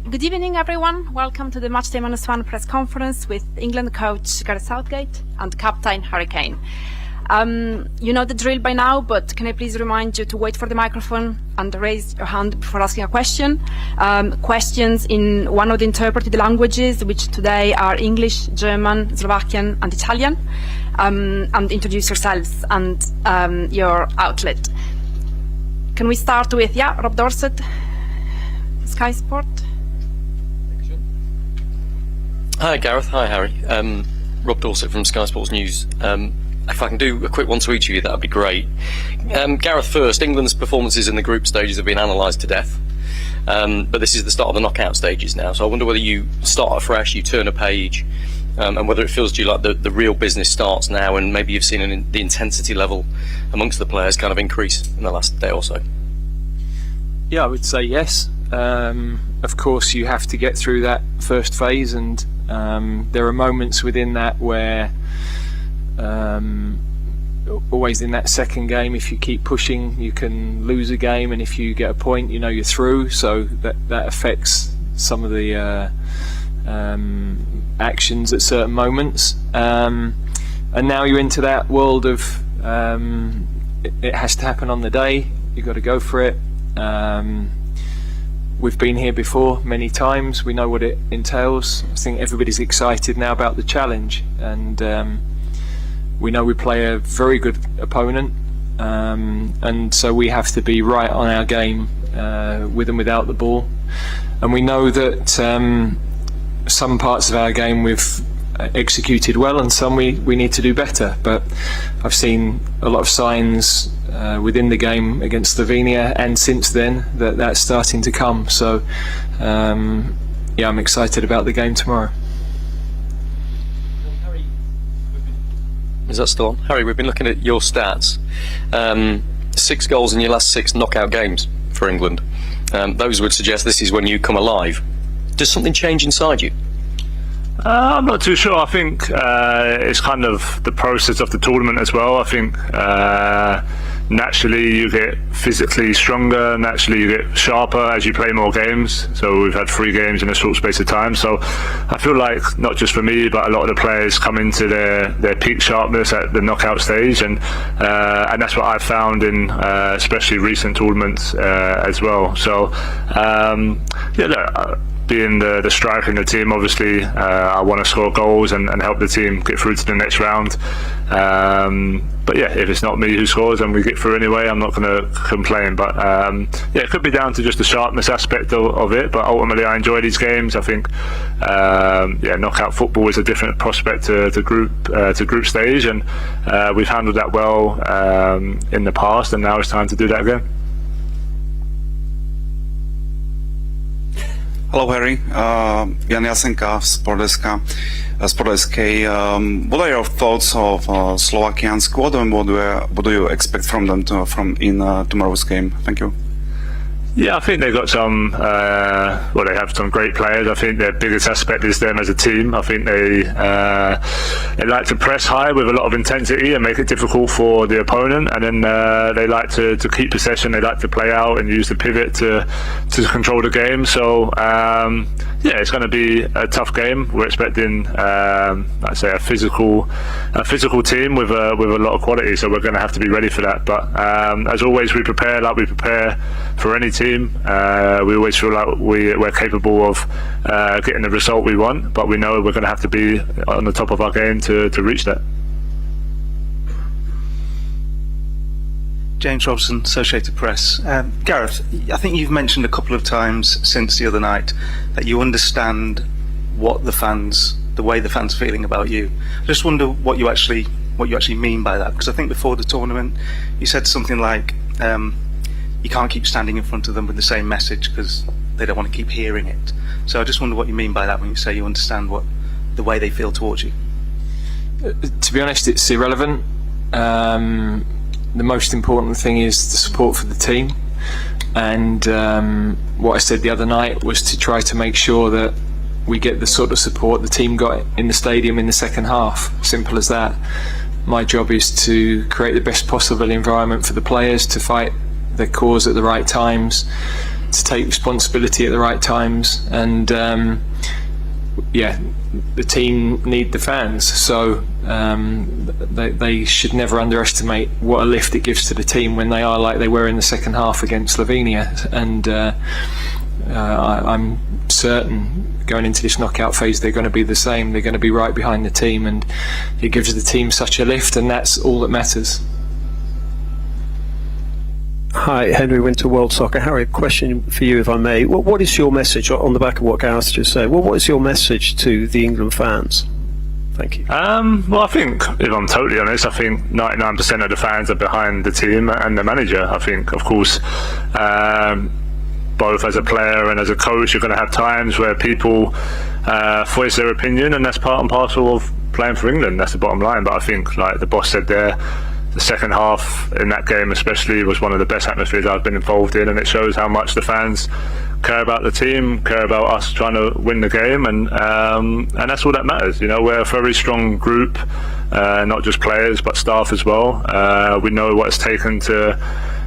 Good evening, everyone. Welcome to the Matchday -1 press conference with England coach Gareth Southgate and captain Harry Kane. You know the drill by now, but can I please remind you to wait for the microphone and raise your hand before asking a question. Questions in one of the interpreted languages, which today are English, German, Slovakian and Italian. And introduce yourselves and your outlet. Can we start with, Rob Dorset, Sky Sport? Hi Gareth, hi Harry. Rob Dorset from Sky Sports News. If I can do a quick one to each of you, that would be great. Gareth first, England's performances in the group stages have been analysed to death. But this is the start of the knockout stages now, so I wonder whether you start afresh, you turn a page, and whether it feels to you like the real business starts now, and maybe you've seen the intensity level amongst the players kind of increase in the last day or so. Yeah, I would say yes. Of course, you have to get through that first phase, and there are moments within that where always in that second game, if you keep pushing, you can lose a game, and if you get a point, you know you're through. So that affects some of the actions at certain moments. And now you're into that world of it has to happen on the day. You've got to go for it. We've been here before many times. We know what it entails. I think everybody's excited now about the challenge, and we know we play a very good opponent, and so we have to be right on our game with and without the ball. And we know that some parts of our game we've executed well, and some we need to do better. But I've seen a lot of signs within the game against Slovenia and since then that's starting to come. So I'm excited about the game tomorrow. Is that still on? Harry, we've been looking at your stats. 6 goals in your last 6 knockout games for England. Those would suggest this is when you come alive. Does something change inside you? I'm not too sure. I think it's kind of the process of the tournament as well. I think naturally you get physically stronger, naturally you get sharper as you play more games. So we've had 3 games in a short space of time. So I feel like not just for me, but a lot of the players come into their peak sharpness at the knockout stage, and that's what I've found in especially recent tournaments as well. So being the striker in the team, obviously I want to score goals and help the team get through to the next round. But yeah, if it's not me who scores and we get through anyway, I'm not going to complain. But it could be down to just the sharpness aspect of it. But ultimately, I enjoy these games. I think knockout football is a different prospect to group stage, and we've handled that well in the past, and now it's time to do that again. Hello Harry, Jan Jasenka, Sportdeska. What are your thoughts of Slovakian squad, and what do you expect from them in tomorrow's game? Thank you. Yeah, I think they've got some. They have some great players. I think their biggest aspect is them as a team. I think they like to press high with a lot of intensity and make it difficult for the opponent. And then they like to keep possession. They like to play out and use the pivot to control the game. So it's going to be a tough game. We're expecting, I'd say, a physical team with a lot of quality. So we're going to have to be ready for that. But as always, we prepare like we prepare for any team. We always feel like we're capable of getting the result we want, but we know we're going to have to be on the top of our game to reach that. James Robson, Associated Press. Gareth, I think you've mentioned a couple of times since the other night that you understand the way the fans are feeling about you. I just wonder what you actually mean by that, because I think before the tournament you said something like you can't keep standing in front of them with the same message because they don't want to keep hearing it. So I just wonder what you mean by that when you say you understand the way they feel towards you. To be honest, it's irrelevant. The most important thing is the support for the team, and what I said the other night was to try to make sure that we get the sort of support the team got in the stadium in the second half. Simple as that. My job is to create the best possible environment for the players to fight their cause at the right times, to take responsibility at the right times, and the team need the fans, so they should never underestimate what a lift it gives to the team when they are like they were in the second half against Slovenia. And I'm certain going into this knockout phase they're going to be the same. They're going to be right behind the team, and it gives the team such a lift, and that's all that matters. Hi, Henry Winter, World Soccer. Harry, a question for you, if I may. What is your message, on the back of what Gareth just said, what is your message to the England fans? Thank you. Well, I think, if I'm totally honest, I think 99% of the fans are behind the team and the manager. I think, of course, both as a player and as a coach, you're going to have times where people voice their opinion, and that's part and parcel of playing for England. That's the bottom line. But I think, like the boss said there, the second half in that game especially was one of the best atmospheres I've been involved in, and it shows how much the fans care about the team, care about us trying to win the game, and that's all that matters. You know, we're a very strong group, not just players but staff as well. We know what it's taken to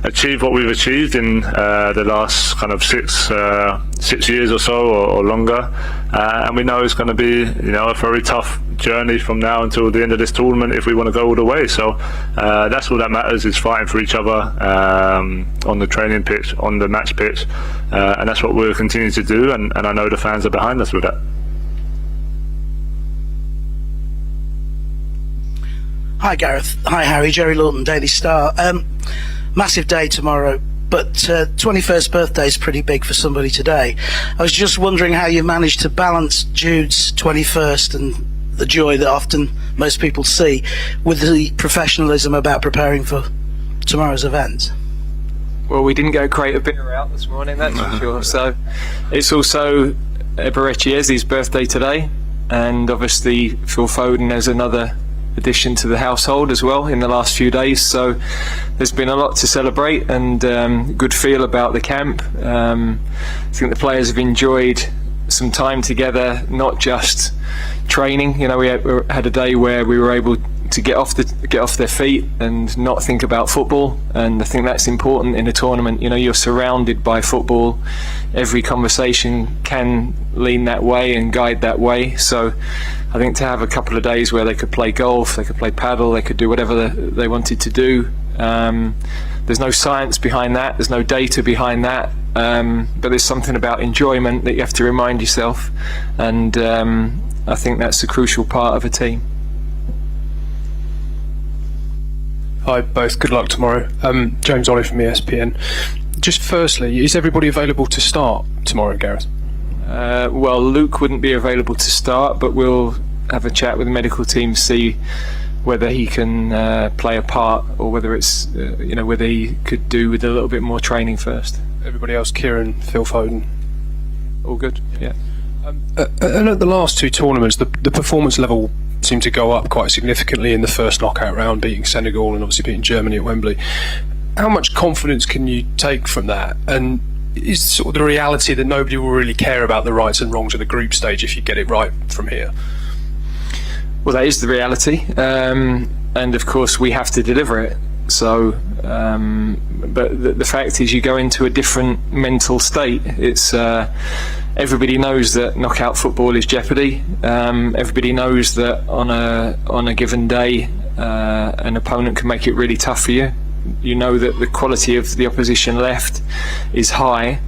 achieve what we've achieved in the last kind of 6 years or so, or longer, and we know it's going to be, you know, a very tough journey from now until the end of this tournament if we want to go all the way. So that's all that matters, is fighting for each other on the training pitch, on the match pitch, and that's what we'll continue to do, and I know the fans are behind us with that. Hi Gareth, hi Harry, Jerry Lawton, Daily Star. Massive day tomorrow, but 21st birthday is pretty big for somebody today. I was just wondering how you managed to balance Jude's 21st and the joy that often most people see with the professionalism about preparing for tomorrow's event. Well, we didn't go create a beer out this morning, that's for sure. So it's also Bellingham and Eze's birthday today, and obviously Phil Foden has another addition to the household as well in the last few days, so there's been a lot to celebrate, and good feel about the camp. I think the players have enjoyed some time together, not just training. You know, we had a day where we were able to get off their feet and not think about football, and I think that's important in a tournament. You know, you're surrounded by football, every conversation can lean that way and guide that way, so I think to have a couple of days where they could play golf, they could play paddle, they could do whatever they wanted to do. There's no science behind that, there's no data behind that, but there's something about enjoyment that you have to remind yourself, and I think that's a crucial part of a team. Hi both, good luck tomorrow. James Ollie from ESPN. Just firstly, is everybody available to start tomorrow, Gareth? Well, Luke wouldn't be available to start, but we'll have a chat with the medical team, see whether he can play a part, or whether it's whether he could do with a little bit more training first. Everybody else, Kieran, Phil Foden, all good? Yeah. And at the last two tournaments, the performance level seemed to go up quite significantly in the first knockout round, beating Senegal and obviously beating Germany at Wembley. How much confidence can you take from that? And is sort of the reality that nobody will really care about the rights and wrongs of the group stage if you get it right from here? Well, that is the reality, and of course we have to deliver it. So, but the fact is, you go into a different mental state. It's everybody knows that knockout football is jeopardy. Everybody knows that on a given day, an opponent can make it really tough for you. You know that the quality of the opposition left is high,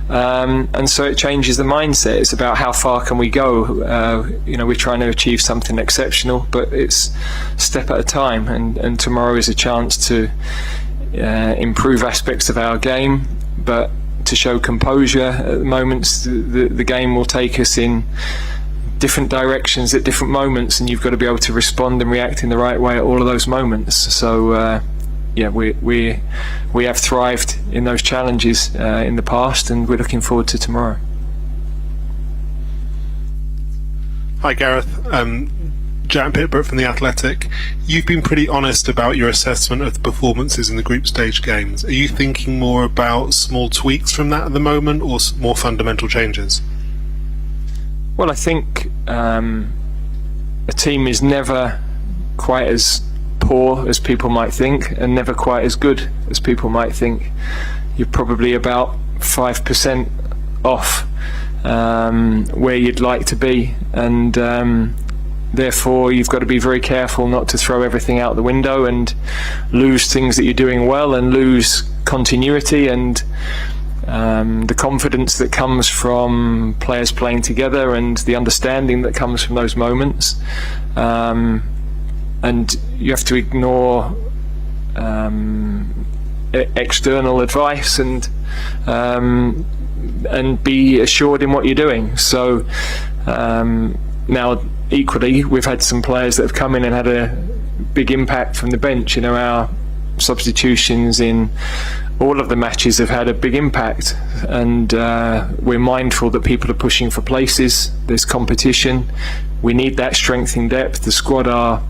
and so it changes the mindset. It's about how far can we go. We're trying to achieve something exceptional, but it's a step at a time, and tomorrow is a chance to improve aspects of our game, but to show composure at the moments. The game will take us in different directions at different moments, and you've got to be able to respond and react in the right way at all of those moments. So we have thrived in those challenges in the past, and we're looking forward to tomorrow. Hi Gareth, Jack Pitbrook from The Athletic. You've been pretty honest about your assessment of the performances in the group stage games. Are you thinking more about small tweaks from that at the moment, or more fundamental changes? Well, I think a team is never quite as poor as people might think, and never quite as good as people might think. You're probably about 5% off where you'd like to be, and therefore you've got to be very careful not to throw everything out the window and lose things that you're doing well and lose continuity and the confidence that comes from players playing together and the understanding that comes from those moments. And you have to ignore external advice and be assured in what you're doing. So now equally we've had some players that have come in and had a big impact from the bench. Our substitutions in all of the matches have had a big impact, and we're mindful that people are pushing for places. There's competition. We need that strength in depth. The squad are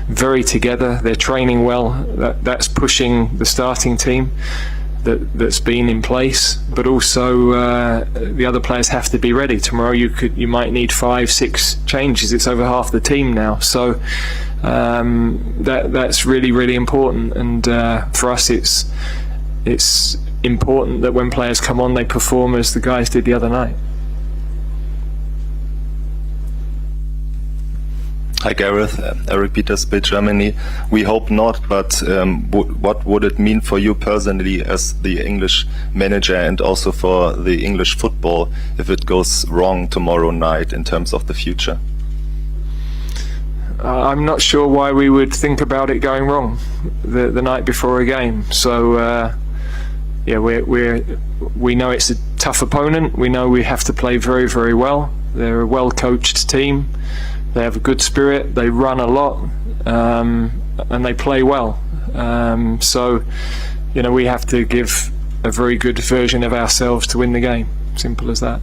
very together. They're training well. That's pushing the starting team that's been in place, but also the other players have to be ready. Tomorrow you might need 5-6 changes. It's over half the team now, so that's really, really important. And for us, it's important that when players come on, they perform as the guys did the other night. Hi Gareth, Eric Petersburg, Germany. We hope not, but what would it mean for you personally as the English manager and also for the English football if it goes wrong tomorrow night in terms of the future? I'm not sure why we would think about it going wrong the night before a game. So yeah, we know it's a tough opponent. We know we have to play very, very well. They're a well-coached team. They have a good spirit. They run a lot, and they play well. So, we have to give a very good version of ourselves to win the game. Simple as that.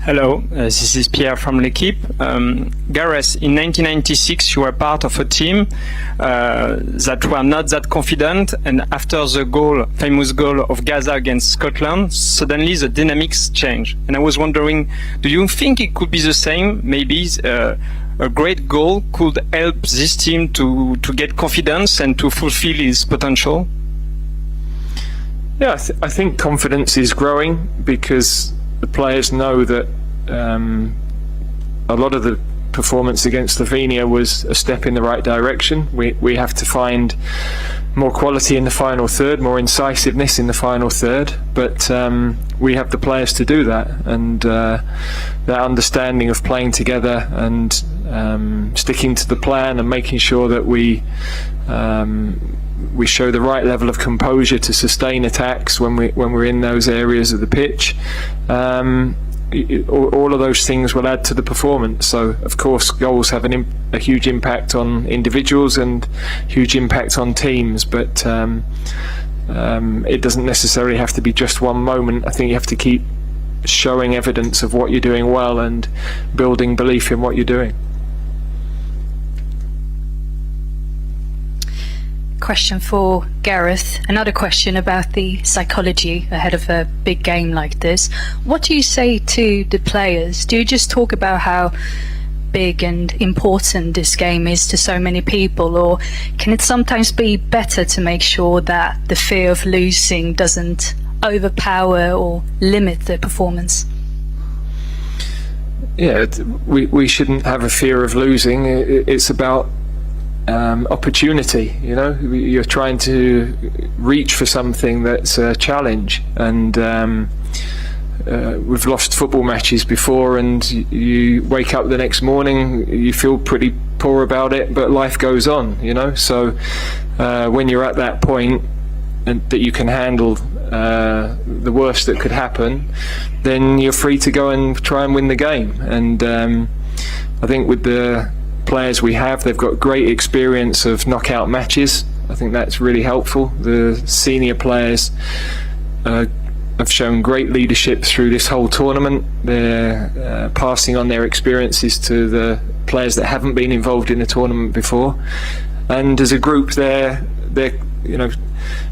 Hello, this is Pierre from L'Equipe. Gareth, in 1996 you were part of a team that were not that confident, and after the famous goal of Gaza against Scotland, suddenly the dynamics changed. And I was wondering, do you think it could be the same? Maybe a great goal could help this team to get confidence and to fulfill its potential? Yeah, I think confidence is growing because the players know that a lot of the performance against Slovenia was a step in the right direction. We have to find more quality in the final third, more incisiveness in the final third, but we have the players to do that, and that understanding of playing together and sticking to the plan and making sure that we show the right level of composure to sustain attacks when we're in those areas of the pitch. All of those things will add to the performance. So, of course, goals have a huge impact on individuals and huge impact on teams, but it doesn't necessarily have to be just one moment. I think you have to keep showing evidence of what you're doing well and building belief in what you're doing. Question for Gareth. Another question about the psychology ahead of a big game like this. What do you say to the players? Do you just talk about how big and important this game is to so many people, or can it sometimes be better to make sure that the fear of losing doesn't overpower or limit the performance? Yeah, we shouldn't have a fear of losing. It's about opportunity. You're trying to reach for something that's a challenge, and we've lost football matches before, and you wake up the next morning, you feel pretty poor about it, but life goes on. So when you're at that point and that you can handle the worst that could happen, then you're free to go and try and win the game. And I think with the players we have, they've got great experience of knockout matches. I think that's really helpful. The senior players have shown great leadership through this whole tournament. They're passing on their experiences to the players that haven't been involved in the tournament before, and as a group they're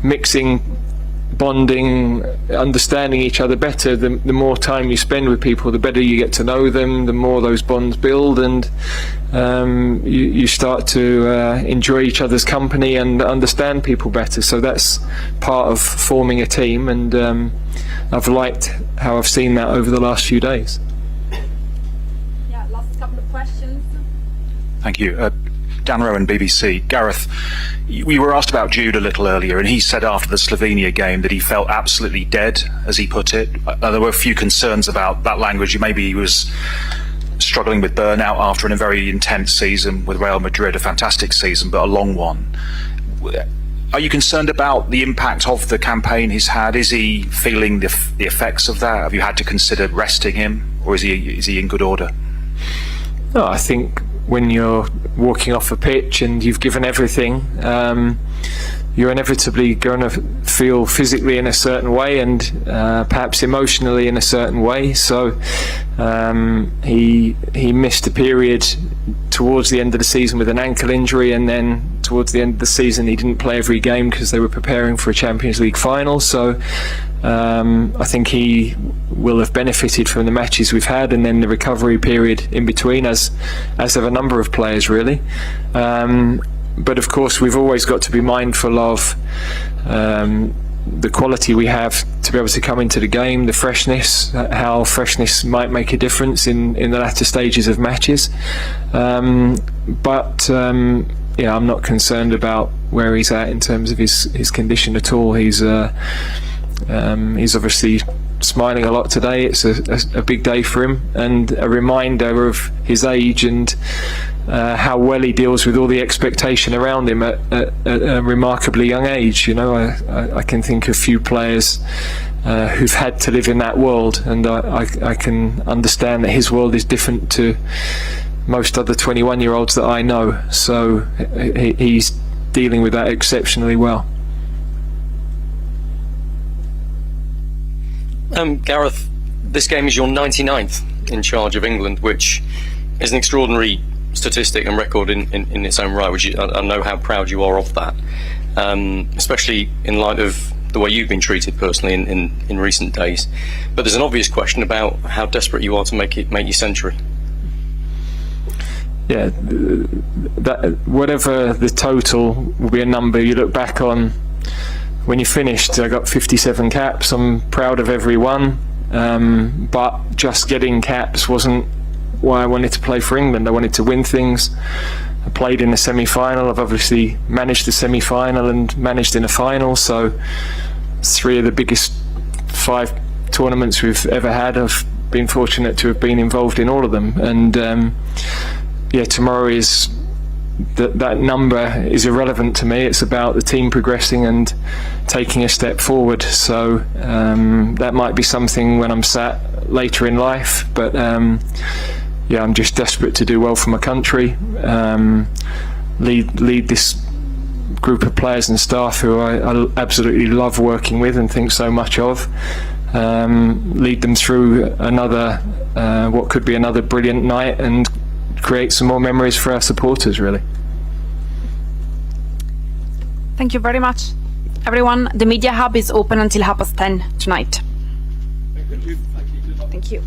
mixing bonding, understanding each other better. The more time you spend with people, the better you get to know them, the more those bonds build, and you start to enjoy each other's company and understand people better. So that's part of forming a team, and I've liked how I've seen that over the last few days. Yeah, last couple of questions. Thank you. Dan Rowan, BBC. Gareth, we were asked about Jude a little earlier, and he said after the Slovenia game that he felt absolutely dead, as he put it. There were a few concerns about that language. Maybe he was struggling with burnout after a very intense season with Real Madrid, a fantastic season, but a long one. Are you concerned about the impact of the campaign he's had? Is he feeling the effects of that? Have you had to consider resting him, or is he in good order? No, I think when you're walking off a pitch and you've given everything, you're inevitably going to feel physically in a certain way and perhaps emotionally in a certain way. So he missed a period towards the end of the season with an ankle injury, and then towards the end of the season he didn't play every game because they were preparing for a Champions League final. So I think he will have benefited from the matches we've had, and then the recovery period in between, as have a number of players really. But of course we've always got to be mindful of the quality we have to be able to come into the game, the freshness, how freshness might make a difference in the latter stages of matches. But yeah, I'm not concerned about where he's at in terms of his condition at all. He's obviously smiling a lot today. It's a big day for him, and a reminder of his age and how well he deals with all the expectation around him at a remarkably young age. You know, I can think of few players who've had to live in that world, and I can understand that his world is different to most other 21-year-olds that I know. So he's dealing with that exceptionally well. Gareth, this game is your 99th in charge of England, which is an extraordinary statistic and record in its own right, which I know how proud you are of that, especially in light of the way you've been treated personally in recent days. But there's an obvious question about how desperate you are to make your century. Yeah, that whatever the total will be a number you look back on when you finished. I got 57 caps. I'm proud of every one, but just getting caps wasn't why I wanted to play for England. I wanted to win things. I played in the semi-final. I've obviously managed the semi-final and managed in a final, so it's 3 of the biggest 5 tournaments we've ever had. I've been fortunate to have been involved in all of them, and yeah, tomorrow is that number is irrelevant to me. It's about the team progressing and taking a step forward. So that might be something when I'm sat later in life, but yeah, I'm just desperate to do well for my country, lead this group of players and staff who I absolutely love working with and think so much of, lead them through another what could be another brilliant night, and create some more memories for our supporters, really. Thank you very much, everyone. The Media Hub is open until 10:30 tonight. Thank you.